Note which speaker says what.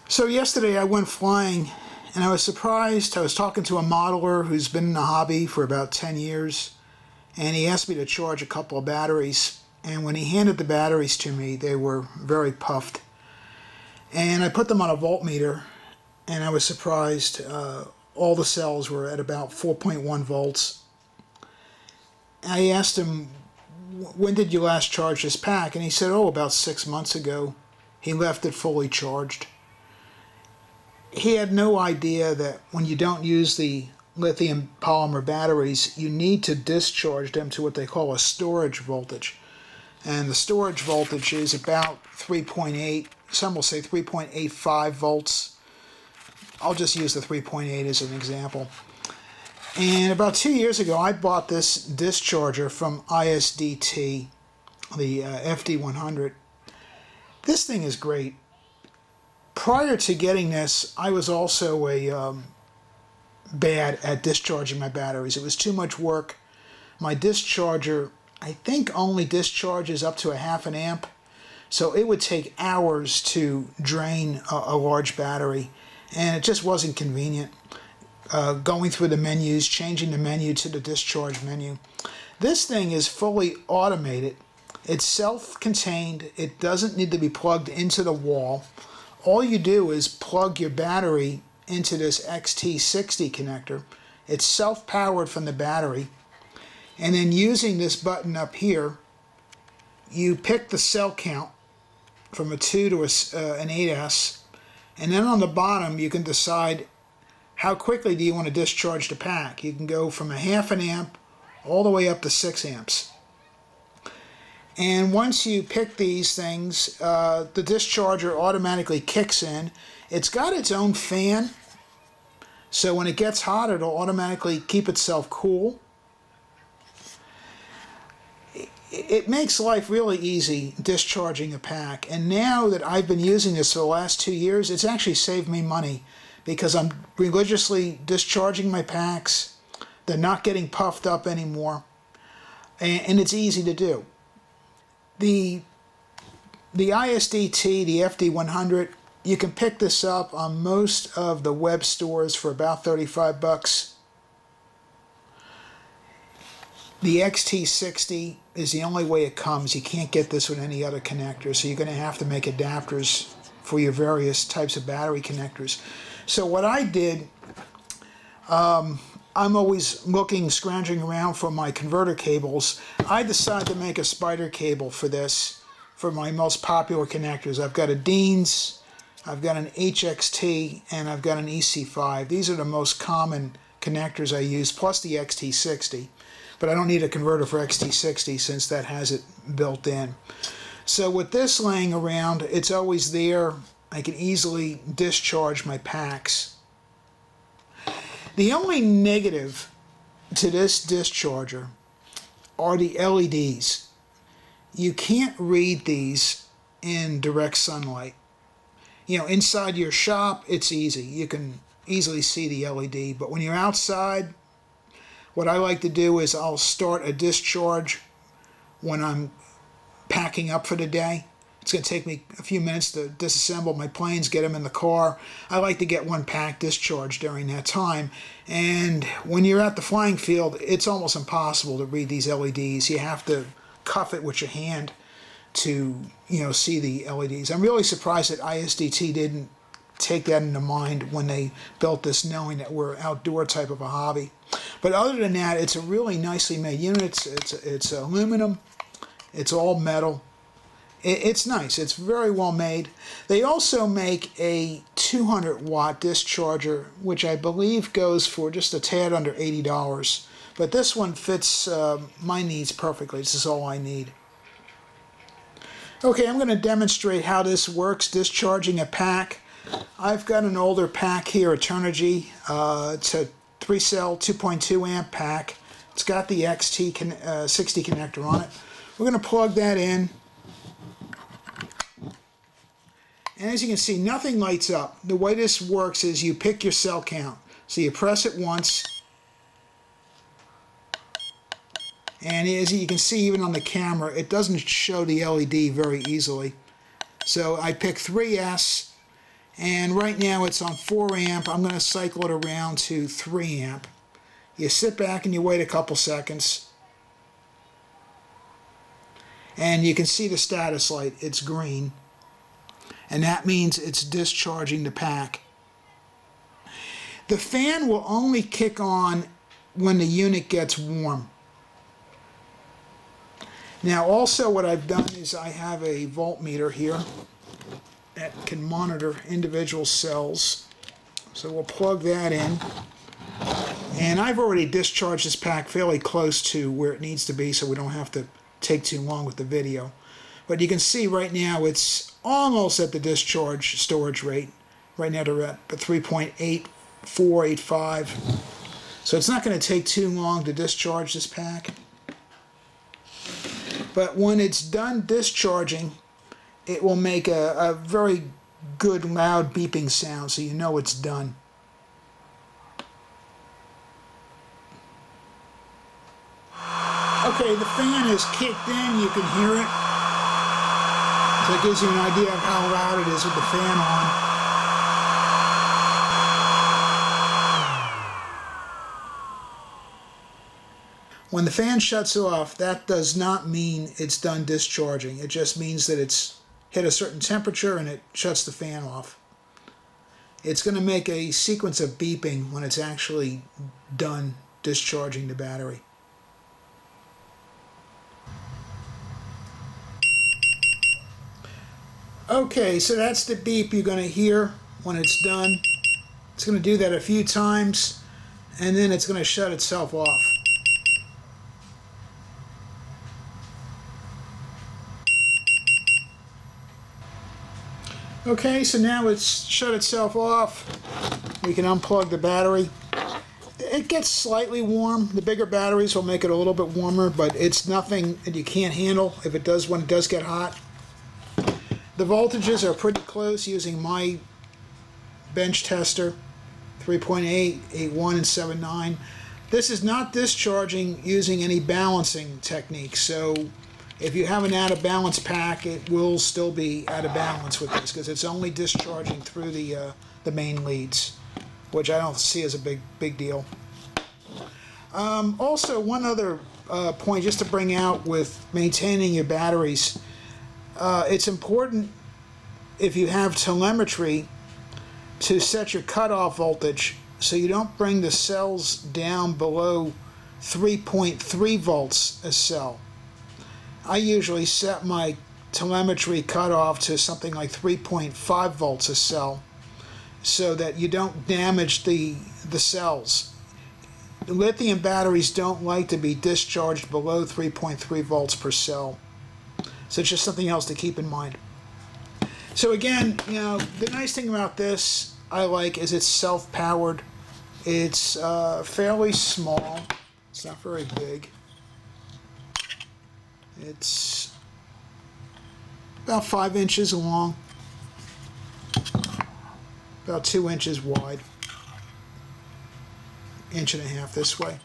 Speaker 1: So yesterday I went flying and I was surprised. I was talking to a modeler who's been in the hobby for about 10 years, and he asked me to charge a couple of batteries. And when he handed the batteries to me, they were very puffed. And I put them on a voltmeter, and I was surprised. All the cells were at about 4.1 volts. I asked him, when did you last charge this pack? And he said, oh, about 6 months ago. He left it fully charged. He had no idea that when you don't use the lithium polymer batteries, you need to discharge them to what they call a storage voltage. And the storage voltage is about 3.8, some will say 3.85 volts. I'll just use the 3.8 as an example. And about 2 years ago, I bought this discharger from iSDT, the FD-100. This thing is great. Prior to getting this, I was also bad at discharging my batteries. It was too much work. My discharger, I think, only discharges up to a half an amp. So it would take hours to drain a large battery, and it just wasn't convenient. Going through the menus, changing the menu to the discharge menu. This thing is fully automated. It's self-contained. It doesn't need to be plugged into the wall. All you do is plug your battery into this XT60 connector. It's self-powered from the battery. And then using this button up here, you pick the cell count from a 2 to an 8S. And then on the bottom, you can decide how quickly do you want to discharge the pack. You can go from a half an amp all the way up to 6 amps. And once you pick these things, the discharger automatically kicks in. It's got its own fan, so when it gets hot, it'll automatically keep itself cool. It makes life really easy discharging a pack. And now that I've been using this for the last 2 years, it's actually saved me money because I'm religiously discharging my packs. They're not getting puffed up anymore, and it's easy to do. The iSDT, the FD-100, you can pick this up on most of the web stores for about 35 bucks. The XT60 is the only way it comes. You can't get this with any other connector, so you're going to have to make adapters for your various types of battery connectors. So what I did, I'm always looking, scrounging around for my converter cables. I decided to make a spider cable for this, for my most popular connectors. I've got a Dean's, I've got an HXT, and I've got an EC5. These are the most common connectors I use, plus the XT60. But I don't need a converter for XT60 since that has it built in. So with this laying around, it's always there. I can easily discharge my packs. The only negative to this discharger are the LEDs. You can't read these in direct sunlight. You know, inside your shop, it's easy. You can easily see the LED, but when you're outside, what I like to do is I'll start a discharge when I'm packing up for the day. It's going to take me a few minutes to disassemble my planes, get them in the car. I like to get one pack discharged during that time. And when you're at the flying field, it's almost impossible to read these LEDs. You have to cuff it with your hand to, see the LEDs. I'm really surprised that iSDT didn't take that into mind when they built this, knowing that we're outdoor type of a hobby. But other than that, it's a really nicely made unit. It's aluminum. It's all metal. It's nice. It's very well made. They also make a 200-watt discharger, which I believe goes for just a tad under $80. But this one fits my needs perfectly. This is all I need. Okay, I'm going to demonstrate how this works, discharging a pack. I've got an older pack here, Eternity. It's a 3-cell, 2.2 amp pack. It's got the XT60 connector on it. We're going to plug that in. And as you can see, nothing lights up. The way this works is you pick your cell count. So you press it once. And as you can see, even on the camera, it doesn't show the LED very easily. So I pick 3S. And right now it's on 4 amp. I'm going to cycle it around to 3 amp. You sit back and you wait a couple seconds. And you can see the status light. It's green. And that means it's discharging the pack. The fan will only kick on when the unit gets warm. Now also what I've done is I have a voltmeter here that can monitor individual cells. So we'll plug that in. And I've already discharged this pack fairly close to where it needs to be, so we don't have to take too long with the video. But you can see right now it's almost at the discharge storage rate. Right now they're at 3.8485. So it's not going to take too long to discharge this pack. But when it's done discharging, it will make a very good loud beeping sound, so you know it's done. Okay, the fan is kicked in, you can hear it. So it gives you an idea of how loud it is with the fan on. When the fan shuts off, that does not mean it's done discharging. It just means that it's hit a certain temperature and it shuts the fan off. It's going to make a sequence of beeping when it's actually done discharging the battery. Okay, so that's the beep you're going to hear when it's done. It's going to do that a few times and then it's going to shut itself off. Okay, so now it's shut itself off. We can unplug the battery. It gets slightly warm. The bigger batteries will make it a little bit warmer, but it's nothing that you can't handle if it does when it does get hot. The voltages are pretty close using my bench tester, 3.8, 8.1, and 7.9. This is not discharging using any balancing technique, so if you have an out of balance pack, it will still be out of balance with this because it's only discharging through the main leads, which I don't see as a big deal. Also, one other point just to bring out with maintaining your batteries, it's important if you have telemetry to set your cutoff voltage so you don't bring the cells down below 3.3 volts a cell. I usually set my telemetry cutoff to something like 3.5 volts a cell so that you don't damage the cells. The lithium batteries don't like to be discharged below 3.3 volts per cell. So it's just something else to keep in mind. So again, you know, the nice thing about this I like is it's self-powered. It's fairly small. It's not very big. It's about 5 inches long, about 2 inches wide, 1.5 inches this way.